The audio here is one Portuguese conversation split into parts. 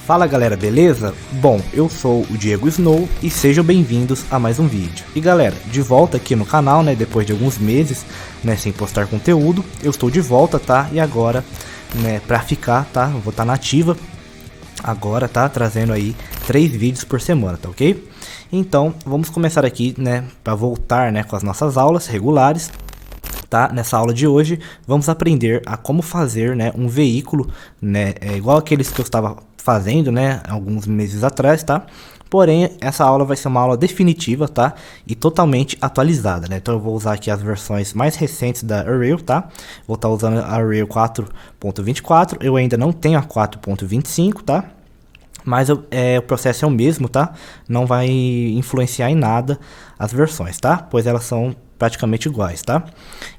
Fala galera, beleza? Bom, eu sou o Diego Snow e sejam bem-vindos a mais um vídeo. E galera, de volta aqui no canal, né, depois de alguns meses, né, sem postar conteúdo, eu estou de volta, tá? E agora, né, pra ficar, tá? Eu vou estar nativa agora, tá? Trazendo aí 3 vídeos por semana, tá ok? Então, vamos começar aqui, né, pra voltar, né, com as nossas aulas regulares. Tá? Nessa aula de hoje vamos aprender a como fazer, né, um veículo, né, igual aqueles que eu estava fazendo, né, alguns meses atrás, tá? Porém, essa aula vai ser uma aula definitiva, tá? E totalmente atualizada, né? Então eu vou usar aqui as versões mais recentes da Unreal, tá? Vou estar usando a Unreal 4.24, eu ainda não tenho a 4.25, tá? Mas o processo é o mesmo, tá? Não vai influenciar em nada as versões, tá? Pois elas são praticamente iguais, tá?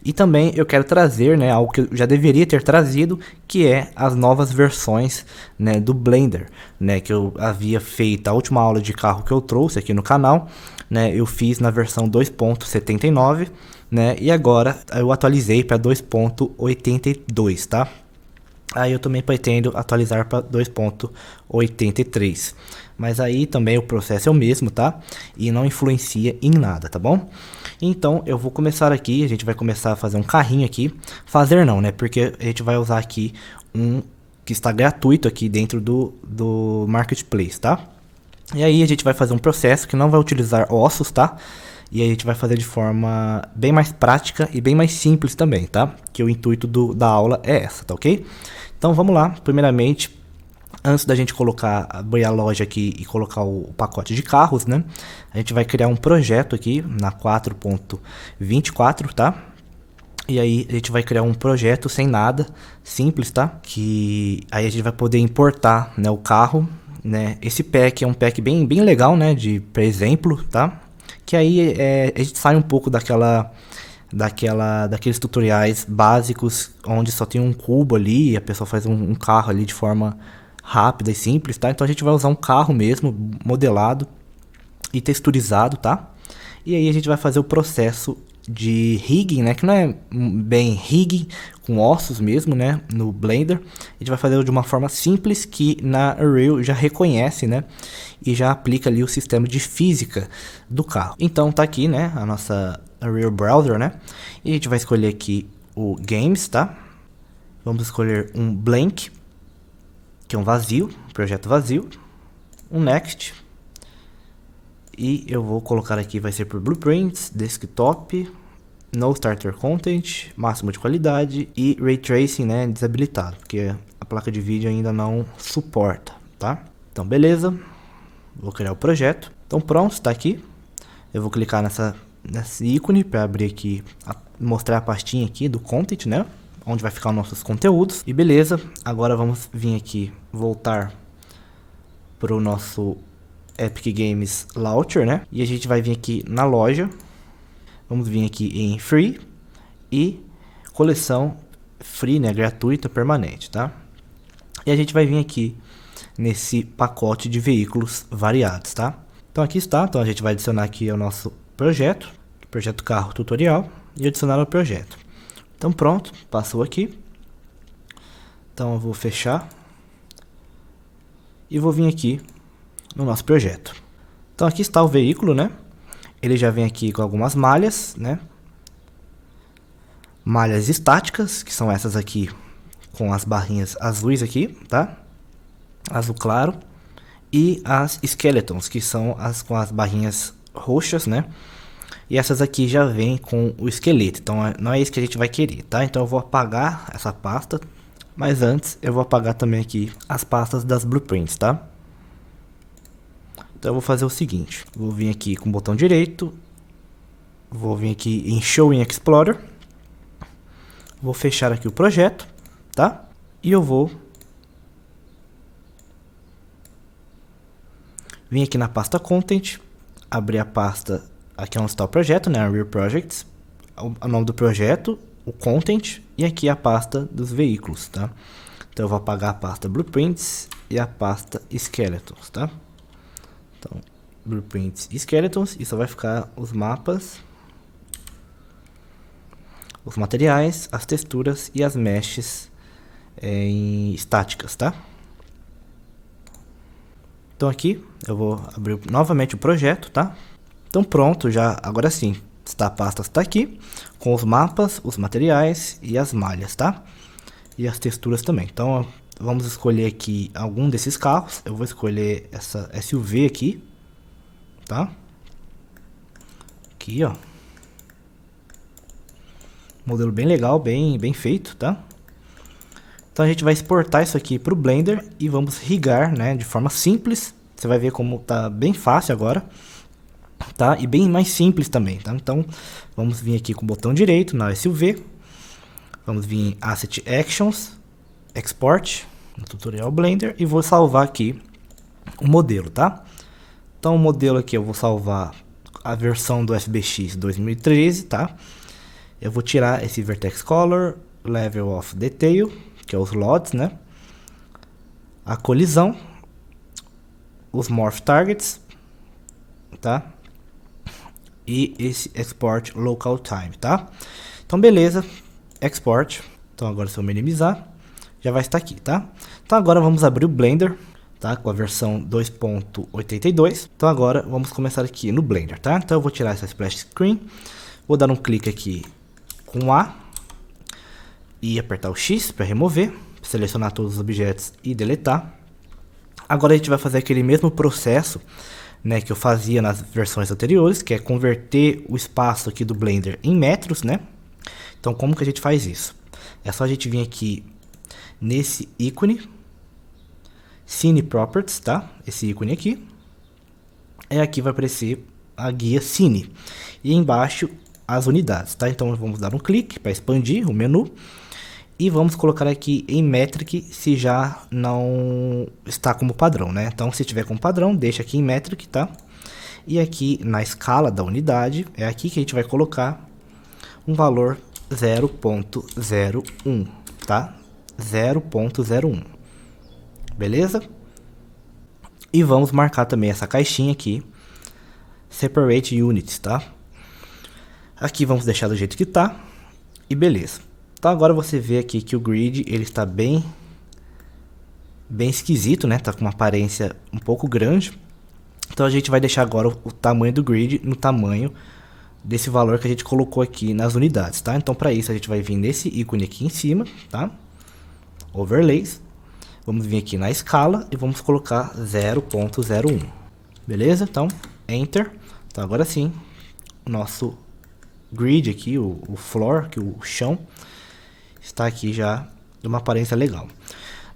E também eu quero trazer, né, algo que eu já deveria ter trazido, que é as novas versões, né, do Blender, né, que eu havia feito a última aula de carro que eu trouxe aqui no canal, né, eu fiz na versão 2.79, né, e agora eu atualizei para 2.82, tá? Aí eu também pretendo atualizar para 2.83. Mas aí também o processo é o mesmo, tá? E não influencia em nada, tá bom? Então eu vou começar aqui, a gente vai começar a fazer um carrinho aqui. Fazer não, né? Porque a gente vai usar aqui um que está gratuito aqui dentro do Marketplace, tá? E aí a gente vai fazer um processo que não vai utilizar ossos, tá? E aí a gente vai fazer de forma bem mais prática e bem mais simples também, tá? Que o intuito da aula é essa, tá ok? Então vamos lá, primeiramente, antes da gente abrir a loja aqui e colocar o pacote de carros, né? A gente vai criar um projeto aqui na 4.24, tá? E aí a gente vai criar um projeto sem nada, simples, tá? Que aí a gente vai poder importar, né, o carro, né? Esse pack é um pack bem legal, né? Por exemplo, tá? Que aí a gente sai um pouco daqueles tutoriais básicos onde só tem um cubo ali e a pessoa faz um carro ali de forma rápida e simples, tá? Então a gente vai usar um carro mesmo, modelado e texturizado, tá? E aí a gente vai fazer o processo de rigging, né? Que não é bem rigging, com ossos mesmo, né? No Blender. A gente vai fazer de uma forma simples que na Unreal já reconhece, né? E já aplica ali o sistema de física do carro. Então tá aqui, né? A nossa Unreal Browser, né? E a gente vai escolher aqui o Games, tá? Vamos escolher um Blank, que é um vazio, projeto vazio. Um Next. E eu vou colocar aqui, vai ser por Blueprints, Desktop, No Starter Content, máximo de qualidade e Ray Tracing, né, desabilitado, porque a placa de vídeo ainda não suporta, tá? Então beleza, vou criar o projeto. Então pronto, está aqui. Eu vou clicar nesse ícone para abrir aqui, mostrar a pastinha aqui do Content, né, onde vai ficar os nossos conteúdos. E beleza, agora vamos vir aqui, voltar para o nosso Epic Games Launcher, né? E a gente vai vir aqui na loja. Vamos vir aqui em Free e coleção Free, né? Gratuita, permanente, tá? E a gente vai vir aqui nesse pacote de veículos variados, tá? Então aqui está. Então a gente vai adicionar aqui o nosso projeto carro tutorial e adicionar ao projeto. Então pronto, passou aqui. Então eu vou fechar e vou vir aqui no nosso projeto. Então aqui está o veículo, né? Ele já vem aqui com algumas malhas, né? Malhas estáticas, que são essas aqui com as barrinhas azuis aqui, tá? Azul claro. E as skeletons, que são as com as barrinhas roxas, né? E essas aqui já vêm com o esqueleto, então não é isso que a gente vai querer, tá? Então eu vou apagar essa pasta, mas antes eu vou apagar também aqui as pastas das blueprints, tá? Então eu vou fazer o seguinte, vou vir aqui com o botão direito, vou vir aqui em Show in Explorer, vou fechar aqui o projeto, tá? E eu vou vir aqui na pasta Content, abrir a pasta, aqui onde está o projeto, né, Unreal Projects, o nome do projeto, o Content e aqui a pasta dos veículos, tá? Então eu vou apagar a pasta Blueprints e a pasta Skeletons, tá? Então, Blueprints e Skeletons, e só vai ficar os mapas, os materiais, as texturas e as meshes estáticas, tá? Então aqui eu vou abrir novamente o projeto, tá? Então pronto, já agora sim, a pasta está aqui com os mapas, os materiais e as malhas, tá? E as texturas também. Então vamos escolher aqui algum desses carros. Eu vou escolher essa SUV aqui, tá? Aqui, ó. Modelo bem legal, bem feito, tá? Então a gente vai exportar isso aqui para o Blender e vamos rigar, né, de forma simples. Você vai ver como tá bem fácil agora, tá? E bem mais simples também, tá? Então vamos vir aqui com o botão direito na SUV. Vamos vir em Asset Actions, Export, no tutorial Blender, e vou salvar aqui o modelo, tá? Então o modelo aqui eu vou salvar a versão do FBX 2013, tá? Eu vou tirar esse Vertex Color, Level of Detail, que é os LODs, né? A colisão, os Morph Targets, tá? E esse Export Local Time, tá? Então beleza, Export. Então agora se eu minimizar, já vai estar aqui, tá? Então agora vamos abrir o Blender, tá? Com a versão 2.82. Então agora vamos começar aqui no Blender, tá? Então eu vou tirar essa Splash Screen, vou dar um clique aqui com A e apertar o X para remover, selecionar todos os objetos e deletar. Agora a gente vai fazer aquele mesmo processo, né, que eu fazia nas versões anteriores, que é converter o espaço aqui do Blender em metros, né? Então como que a gente faz isso? É só a gente vir aqui nesse ícone, Scene Properties, tá? Esse ícone aqui. É aqui vai aparecer a guia Cine. E embaixo as unidades, tá? Então vamos dar um clique para expandir o menu. E vamos colocar aqui em Metric se já não está como padrão, né? Então se tiver como padrão, deixa aqui em Metric, tá? E aqui na escala da unidade, é aqui que a gente vai colocar um valor 0.01, tá? 0.01. Beleza? E vamos marcar também essa caixinha aqui, Separate Units, tá? Aqui vamos deixar do jeito que tá. E beleza. Então agora você vê aqui que o grid ele está bem esquisito, né? Tá com uma aparência um pouco grande. Então a gente vai deixar agora o tamanho do grid no tamanho desse valor que a gente colocou aqui nas unidades, tá? Então para isso a gente vai vir nesse ícone aqui em cima, tá? Overlays. Vamos vir aqui na escala e vamos colocar 0.01. Beleza? Então Enter. Então agora sim, o nosso grid aqui, o floor, que o chão está aqui já de uma aparência legal.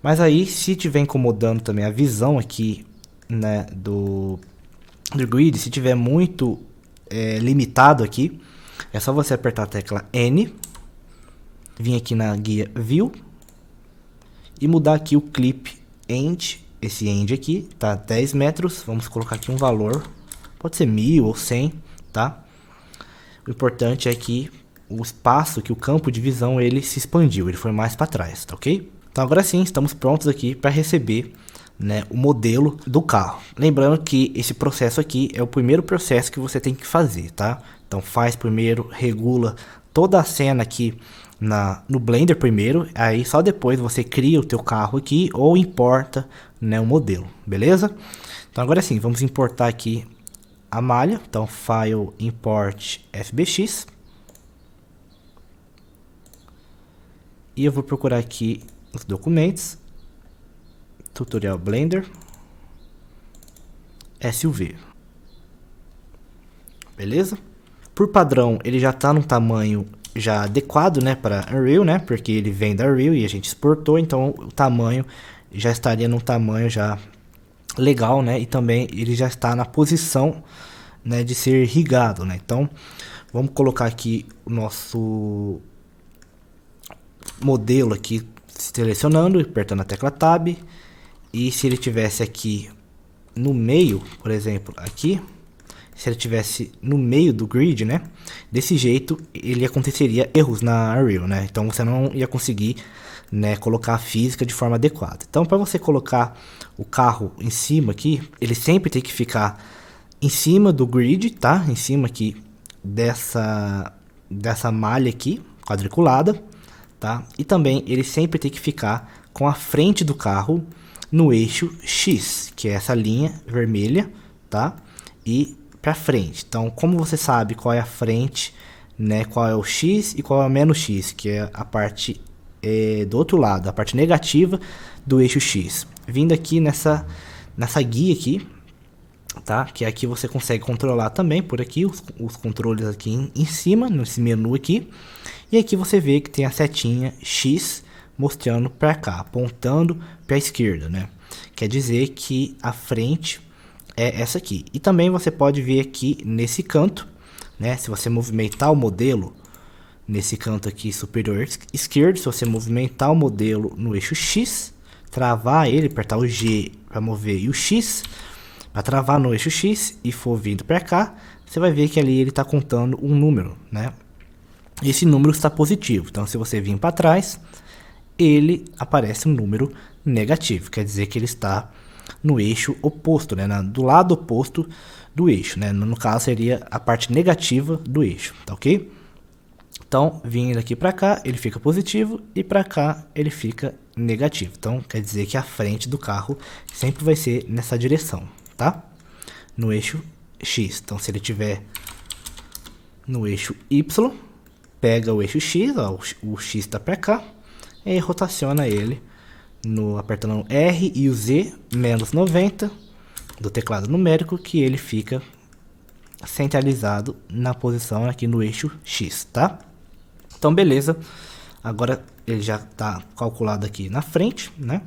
Mas aí, se tiver incomodando também a visão aqui, né, do grid, se tiver muito limitado aqui, é só você apertar a tecla N, vir aqui na guia View e mudar aqui o Clip End, esse End aqui, tá 10 metros, vamos colocar aqui um valor, pode ser 1000 ou 100, tá? O importante é que o espaço, que o campo de visão, ele se expandiu, ele foi mais para trás, tá ok? Então agora sim, estamos prontos aqui para receber, né, o modelo do carro. Lembrando que esse processo aqui é o primeiro processo que você tem que fazer, tá? Então faz primeiro, regula toda a cena aqui no Blender primeiro, aí só depois você cria o teu carro aqui ou importa, né, o modelo, beleza? Então agora sim, vamos importar aqui a malha, então File Import FBX. E eu vou procurar aqui os documentos, Tutorial Blender, SUV. Beleza? Por padrão, ele já está num tamanho já adequado, né, para Unreal, né, porque ele vem da Unreal e a gente exportou, então o tamanho já estaria num tamanho já legal, né, e também ele já está na posição, né, de ser irrigado, né. Então vamos colocar aqui o nosso modelo aqui, selecionando, apertando a tecla Tab, e se ele tivesse aqui no meio, por exemplo, aqui, se ele tivesse no meio do grid, né, desse jeito ele aconteceria erros na Unreal, né, então você não ia conseguir, né, colocar a física de forma adequada. Então para você colocar o carro em cima aqui, ele sempre tem que ficar em cima do grid, tá, em cima aqui dessa malha aqui, quadriculada, tá, e também ele sempre tem que ficar com a frente do carro no eixo X, que é essa linha vermelha, tá? E para frente. Então, como você sabe qual é a frente, né? Qual é o X e qual é o menos X, que é a parte do outro lado, a parte negativa do eixo X. Vindo aqui nessa guia aqui, tá? Que aqui você consegue controlar também por aqui os controles aqui em cima, nesse menu aqui. E aqui você vê que tem a setinha X mostrando para cá, apontando para a esquerda, né? Quer dizer que a frente é essa aqui. E também você pode ver aqui nesse canto, né? Se você movimentar o modelo nesse canto aqui superior esquerdo, se você movimentar o modelo no eixo X, travar ele, apertar o G para mover e o X para travar no eixo X e for vindo para cá, você vai ver que ali ele está contando um número, né? Esse número está positivo. Então, se você vir para trás, ele aparece um número negativo. Quer dizer que ele está no eixo oposto, né? Do lado oposto do eixo, né? No caso, seria a parte negativa do eixo, tá ok? Então, vindo aqui para cá, ele fica positivo e para cá ele fica negativo. Então, quer dizer que a frente do carro sempre vai ser nessa direção, tá? No eixo X. Então, se ele tiver no eixo Y, pega o eixo X, ó, o X está para cá, e rotaciona ele apertando R e o Z menos 90 do teclado numérico, que ele fica centralizado na posição aqui no eixo X, tá? Então, beleza. Agora ele já está calculado aqui na frente, né?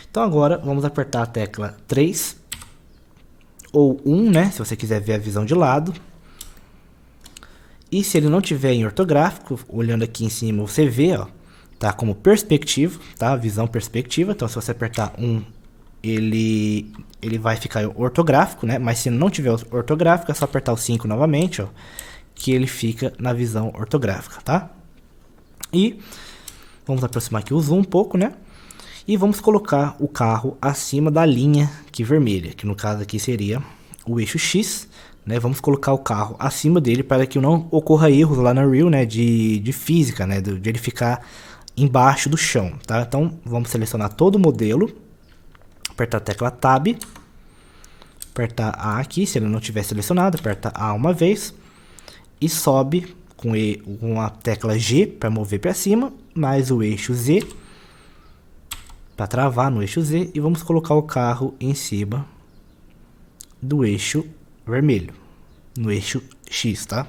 Então, agora vamos apertar a tecla 3 ou 1, né? Se você quiser ver a visão de lado. E se ele não tiver em ortográfico, olhando aqui em cima, você vê, ó, tá como perspectiva, tá? Visão perspectiva. Então, se você apertar 1, ele vai ficar ortográfico, né? Mas se não tiver ortográfico, é só apertar o 5 novamente, ó, que ele fica na visão ortográfica, tá? E vamos aproximar aqui o zoom um pouco, né? E vamos colocar o carro acima da linha aqui vermelha, que no caso aqui seria o eixo X, né? Vamos colocar o carro acima dele para que não ocorra erros lá na Unreal, né? De física, né? De ele ficar embaixo do chão, tá? Então, vamos selecionar todo o modelo, apertar a tecla Tab, apertar A aqui, se ele não tiver selecionado, aperta A uma vez e sobe com a tecla G para mover para cima, mais o eixo Z para travar no eixo Z, e vamos colocar o carro em cima do eixo vermelho, no eixo X, tá?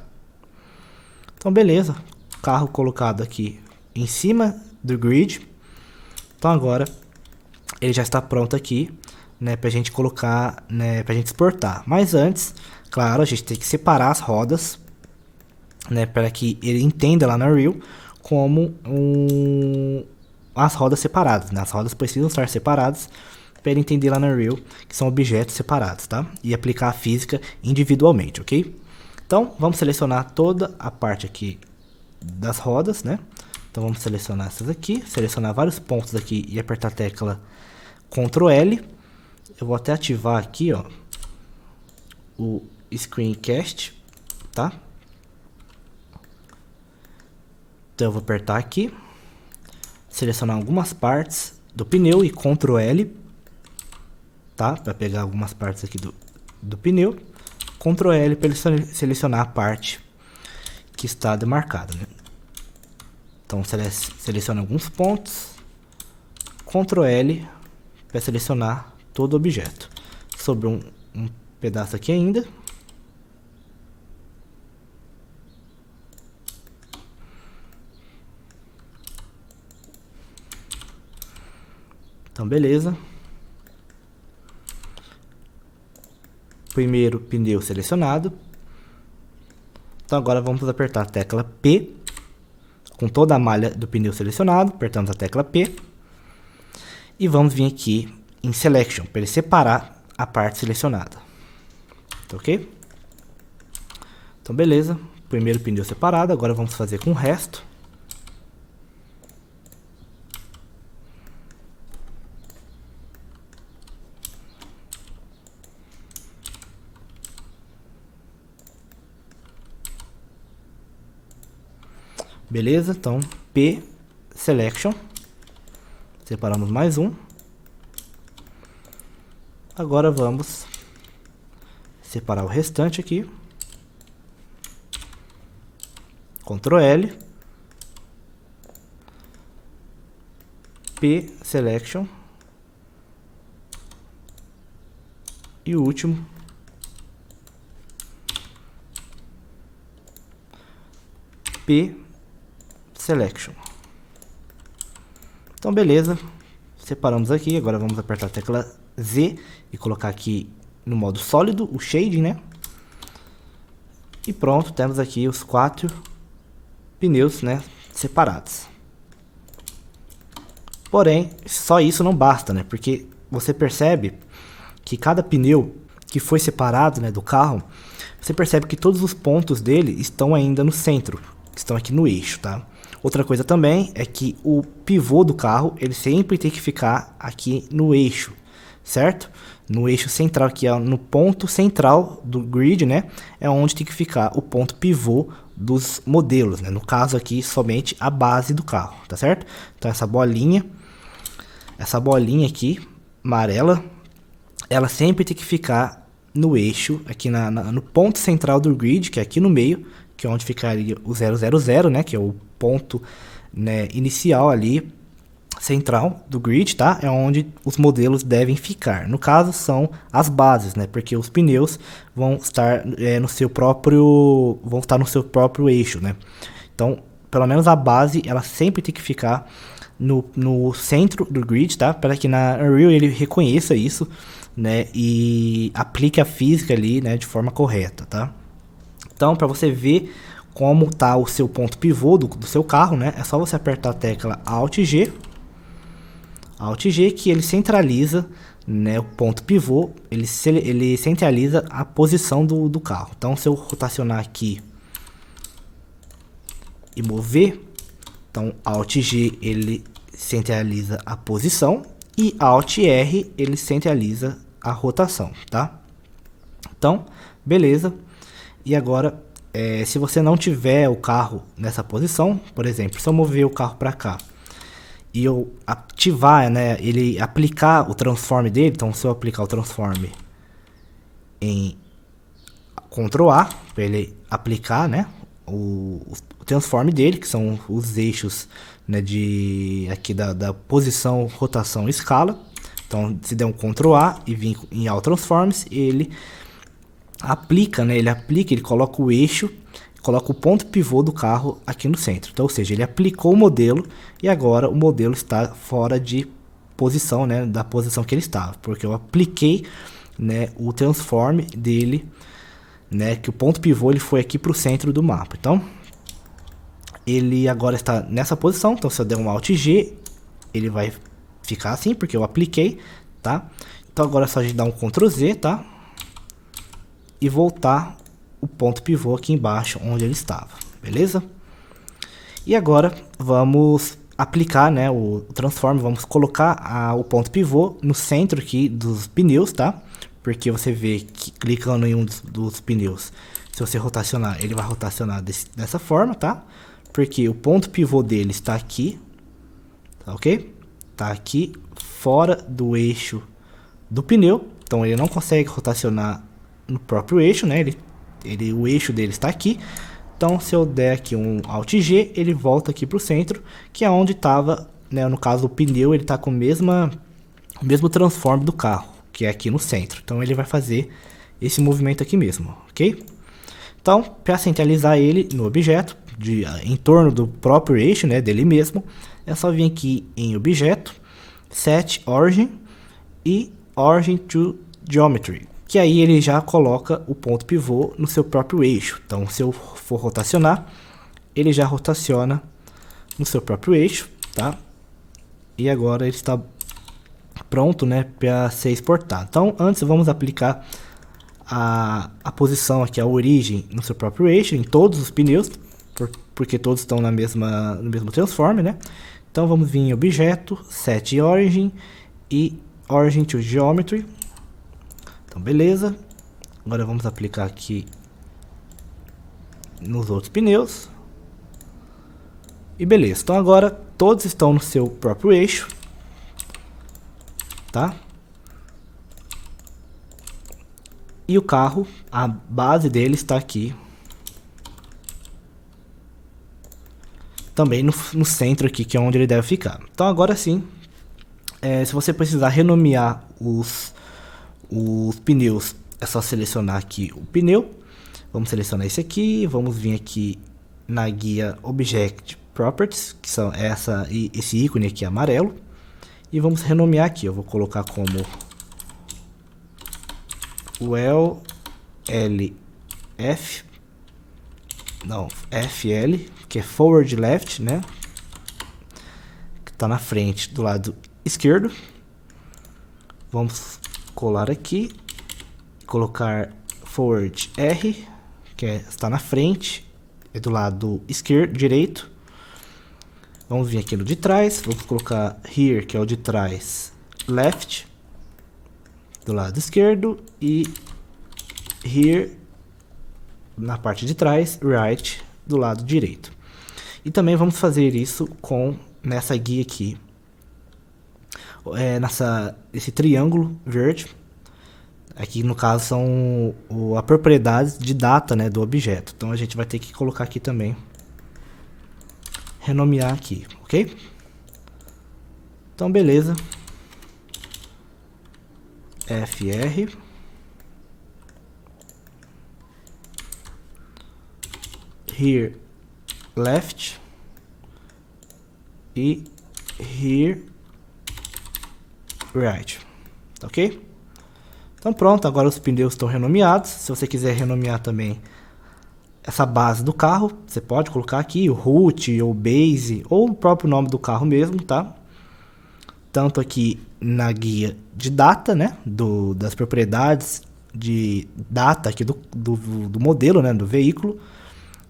Então, beleza, carro colocado aqui em cima do grid. Então, agora ele já está pronto aqui, né, para a gente colocar, né, para a gente exportar. Mas antes, claro, a gente tem que separar as rodas, né, para que ele entenda lá na Unreal como as rodas separadas, né? As rodas precisam estar separadas para ele entender lá na Unreal que são objetos separados, tá? E aplicar a física individualmente, ok? Então, vamos selecionar toda a parte aqui das rodas, né? Então, vamos selecionar essas aqui, selecionar vários pontos aqui e apertar a tecla Ctrl L. Eu vou até ativar aqui, ó, o Screencast, tá? Então, eu vou apertar aqui, selecionar algumas partes do pneu e Ctrl L, tá? Para pegar algumas partes aqui do pneu. Ctrl L para ele selecionar a parte que está demarcada, né? Então, seleciona alguns pontos, Ctrl L para selecionar todo o objeto. Sobrou um pedaço aqui ainda. Então, beleza. Primeiro pneu selecionado. Então, agora vamos apertar a tecla P, com toda a malha do pneu selecionado. Apertamos a tecla P. E vamos vir aqui em Selection, para ele separar a parte selecionada. Tá ok? Então, beleza. Primeiro pneu separado. Agora vamos fazer com o resto. Beleza, então P Selection, separamos mais um. agora vamos separar o restante aqui. Ctrl L. P Selection. E o último. P Selection. Então beleza, separamos aqui. Agora vamos apertar a tecla Z e colocar aqui no modo sólido o shading, né? E pronto, temos aqui os 4 pneus, né, separados. Porém, só isso não basta, né? Porque você percebe que cada pneu que foi separado, né, do carro, você percebe que todos os pontos dele estão ainda no centro, estão aqui no eixo, tá? Outra coisa também é que o pivô do carro, ele sempre tem que ficar aqui no eixo, certo? No eixo central, que é no ponto central do grid, né? É onde tem que ficar o ponto pivô dos modelos, né? No caso aqui, somente a base do carro, tá certo? Então essa bolinha aqui, amarela, ela sempre tem que ficar no eixo, aqui no ponto central do grid, que é aqui no meio, que é onde ficaria o 000, né, que é o ponto, né, inicial ali, central do grid, tá? É onde os modelos devem ficar. No caso, são as bases, né, porque os pneus vão estar no seu próprio eixo, né? Então, pelo menos a base, ela sempre tem que ficar no centro do grid, tá? Para que na Unreal ele reconheça isso, né, e aplique a física ali, né, de forma correta, tá? Então, para você ver como tá o seu ponto pivô do seu carro, né? É só você apertar a tecla Alt G, que ele centraliza, né, o ponto pivô, ele centraliza a posição do carro. Então, se eu rotacionar aqui e mover, então Alt G ele centraliza a posição e Alt R ele centraliza a rotação, tá? Então, beleza. E agora, se você não tiver o carro nessa posição, por exemplo, se eu mover o carro para cá e eu ativar, né, ele aplicar o transform dele, então se eu aplicar o transform em Ctrl A, para ele aplicar, né, o transform dele, que são os eixos, né, aqui da posição, rotação e escala. Então, se der um Ctrl A e vir em All Transforms, ele aplica, né? Ele coloca o eixo, coloca o ponto pivô do carro aqui no centro. Então, ou seja, ele aplicou o modelo e agora o modelo está fora de posição, né? Da posição que ele estava, porque eu apliquei, né, o transform dele, né? Que o ponto pivô ele foi aqui para o centro do mapa. Então, ele agora está nessa posição. Então, se eu der um Alt G, ele vai ficar assim, porque eu apliquei, tá? Então, agora é só a gente dar um Ctrl Z, tá? E voltar o ponto pivô aqui embaixo onde ele estava, beleza? E agora vamos aplicar, né, o transform, vamos colocar o ponto pivô no centro aqui dos pneus, tá? Porque você vê que clicando em um dos pneus, se você rotacionar, ele vai rotacionar dessa forma, tá? Porque o ponto pivô dele está aqui, tá ok? Tá aqui fora do eixo do pneu, então ele não consegue rotacionar no próprio eixo, né? O eixo dele está aqui. Então, se eu der aqui um Alt G, ele volta aqui para o centro, que é onde estava, né? No caso, o pneu ele está com o mesmo transform do carro, que é aqui no centro. Então, ele vai fazer esse movimento aqui mesmo, ok? Então, para centralizar ele no objeto, em torno do próprio eixo, né? Dele mesmo, é só vir aqui em Objeto, Set Origin e Origin to Geometry, que aí ele já coloca o ponto pivô no seu próprio eixo. Então, se eu for rotacionar, ele já rotaciona no seu próprio eixo, tá? E agora ele está pronto, né, para ser exportado. Então, antes vamos aplicar a posição aqui, a origem no seu próprio eixo, em todos os pneus, porque todos estão no mesmo transform, né? Então, vamos vir em Objeto, Set Origin e Origin to Geometry. Então, beleza. Agora vamos aplicar aqui nos outros pneus. E beleza. Então, agora todos estão no seu próprio eixo, tá? E o carro, a base dele está aqui. Também no centro aqui, que é onde ele deve ficar. Então agora sim, se você precisar renomear os pneus, é só selecionar aqui o pneu. Vamos selecionar esse aqui, vamos vir aqui na guia Object Properties, que são esse ícone aqui amarelo. E vamos renomear aqui, eu vou colocar como Well LF, não, FL, que é Forward Left, né? Que está na frente do lado esquerdo. Vamos colar aqui, colocar Forward R, que está na frente, é do lado esquerdo, direito. Vamos vir aqui no de trás, vamos colocar Here, que é o de trás, Left, do lado esquerdo, e Here, na parte de trás, Right, do lado direito. E também vamos fazer isso nessa guia aqui, esse triângulo verde. Aqui no caso são a propriedades de data, né, do objeto. Então a gente vai ter que colocar aqui também, renomear aqui, ok? Então beleza. FR Here Left e Here Right, ok? Então pronto, agora os pneus estão renomeados. Se você quiser renomear também essa base do carro, você pode colocar aqui o root ou base ou o próprio nome do carro mesmo, tá? Tanto aqui na guia de data, né, das propriedades de data aqui do modelo, né, do veículo,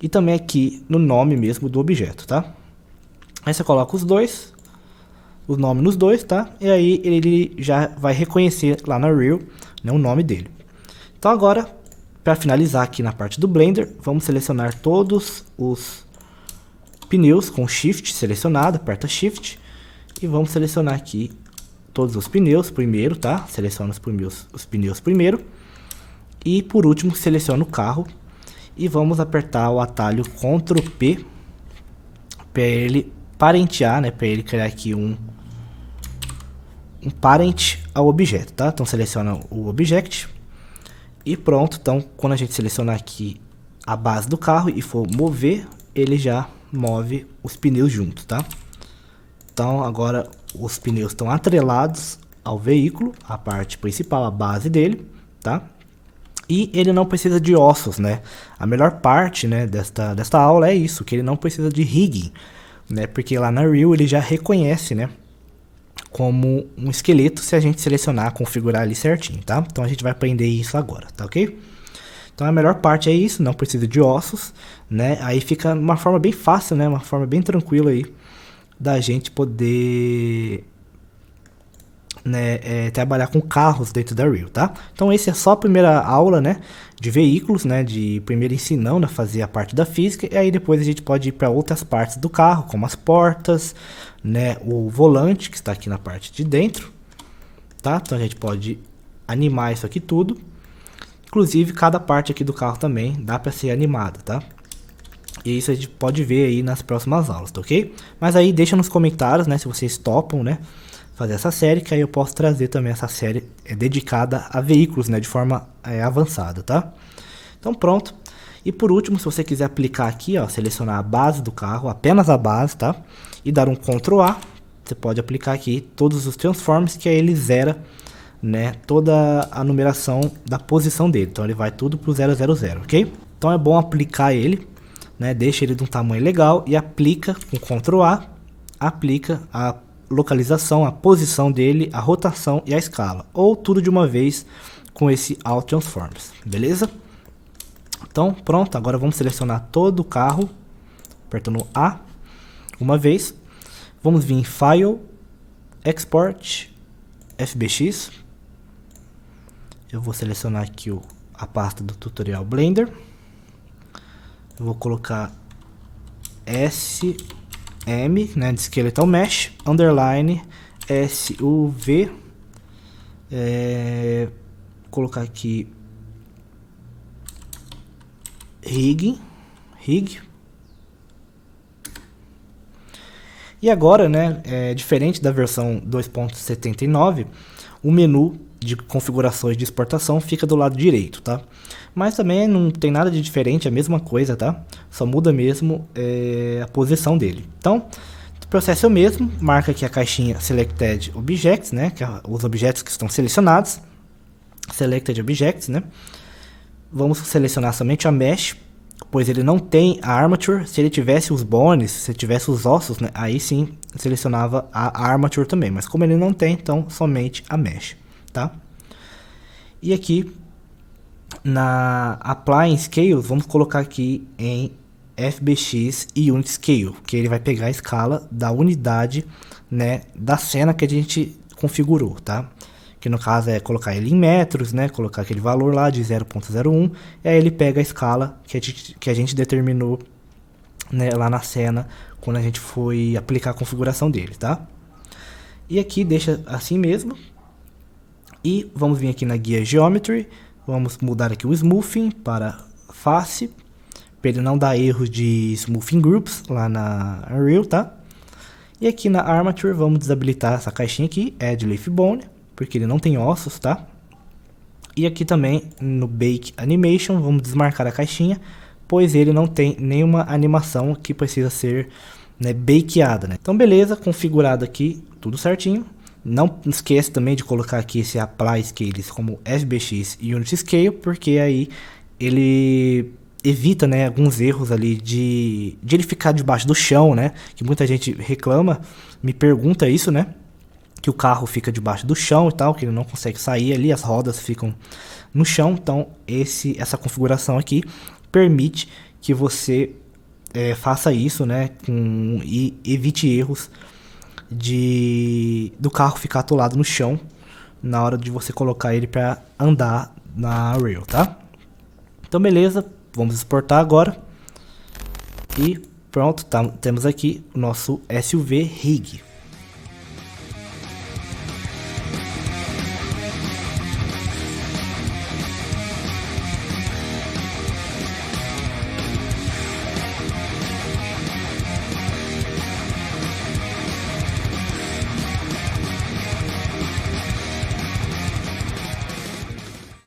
e também aqui no nome mesmo do objeto, tá? Aí você coloca o nome nos dois, tá? E aí ele já vai reconhecer lá na Real, né, o nome dele. Então agora, para finalizar aqui na parte do Blender, vamos selecionar todos os pneus com Shift selecionado, aperta Shift, e vamos selecionar aqui todos os pneus primeiro, tá? Seleciona os pneus primeiro. E por último, seleciona o carro. E vamos apertar o atalho Ctrl P para ele parentear, né? Para ele criar aqui um parent ao objeto, tá? Então seleciona o object. E pronto, então quando a gente selecionar aqui a base do carro e for mover, ele já move os pneus juntos, tá? Então agora os pneus estão atrelados ao veículo, a parte principal, a base dele, tá? E ele não precisa de ossos, né? A melhor parte, né, desta aula é isso, que ele não precisa de rigging, né? Porque lá na Real ele já reconhece, né, como um esqueleto se a gente selecionar, configurar ali certinho, tá? Então a gente vai aprender isso agora, tá ok? Então a melhor parte é isso, não precisa de ossos, né? Aí fica uma forma bem fácil, né? Uma forma bem tranquila aí da gente poder, né, trabalhar com carros dentro da Real, tá? Então esse é só a primeira aula, né, de veículos, né, de primeiro ensinando a fazer a parte da física, e aí depois a gente pode ir para outras partes do carro, como as portas, né, o volante que está aqui na parte de dentro, tá? Então a gente pode animar isso aqui tudo, inclusive cada parte aqui do carro também dá para ser animada, tá? E isso a gente pode ver aí nas próximas aulas, tá ok? Mas aí deixa nos comentários, né, se vocês topam, né, fazer essa série, que aí eu posso trazer também essa série dedicada a veículos, né, de forma avançada, tá? Então pronto. E por último, se você quiser aplicar aqui, ó, selecionar a base do carro, apenas a base, tá? E dar um Ctrl A, você pode aplicar aqui todos os transforms, que aí ele zera, né, toda a numeração da posição dele. Então ele vai tudo pro 000, ok? Então é bom aplicar ele, né, deixa ele de um tamanho legal e aplica com Ctrl A, aplica a localização, a posição dele, a rotação e a escala, ou tudo de uma vez com esse All Transforms, beleza? Então pronto, agora vamos selecionar todo o carro, apertando A uma vez, vamos vir em File, Export, FBX, eu vou selecionar aqui a pasta do tutorial Blender, eu vou colocar SM, né, de Skeletal Mesh, underline, SUV, colocar aqui rig. E agora, né, diferente da versão 2.79, o menu de configurações de exportação fica do lado direito, tá? Mas também não tem nada de diferente, é a mesma coisa, tá? Só muda mesmo a posição dele. Então, o processo é o mesmo, marca aqui a caixinha Selected Objects, né? Que é os objetos que estão selecionados. Selected Objects, né? Vamos selecionar somente a Mesh, pois ele não tem a Armature. Se ele tivesse os bones, se tivesse os ossos, né? Aí sim selecionava a Armature também. Mas como ele não tem, então somente a Mesh, tá? E aqui na Apply Scales, vamos colocar aqui em FBX e Unit Scale, que ele vai pegar a escala da unidade, né, da cena que a gente configurou, tá? Que no caso é colocar ele em metros, né, colocar aquele valor lá de 0.01, e aí ele pega a escala que a gente determinou, né, lá na cena, quando a gente foi aplicar a configuração dele, tá? E aqui deixa assim mesmo. E vamos vir aqui na guia Geometry, vamos mudar aqui o Smoothing para Face, para ele não dar erros de Smoothing Groups lá na Unreal, tá? E aqui na Armature vamos desabilitar essa caixinha aqui, Add Leaf Bone, porque ele não tem ossos, tá? E aqui também no Bake Animation vamos desmarcar a caixinha, pois ele não tem nenhuma animação que precisa ser, né, bakeada, né? Então beleza, configurado aqui, tudo certinho. Não esqueça também de colocar aqui esse Apply Scales como FBX e Unity Scale, porque aí ele evita, né, alguns erros ali de ele ficar debaixo do chão, né? Que muita gente reclama, me pergunta isso, né? Que o carro fica debaixo do chão e tal, que ele não consegue sair ali, as rodas ficam no chão. Então essa configuração aqui permite que você faça isso, né? E evite erros do carro ficar atolado no chão na hora de você colocar ele para andar na Unreal, tá? Então beleza, vamos exportar agora e pronto, temos aqui o nosso SUV rig.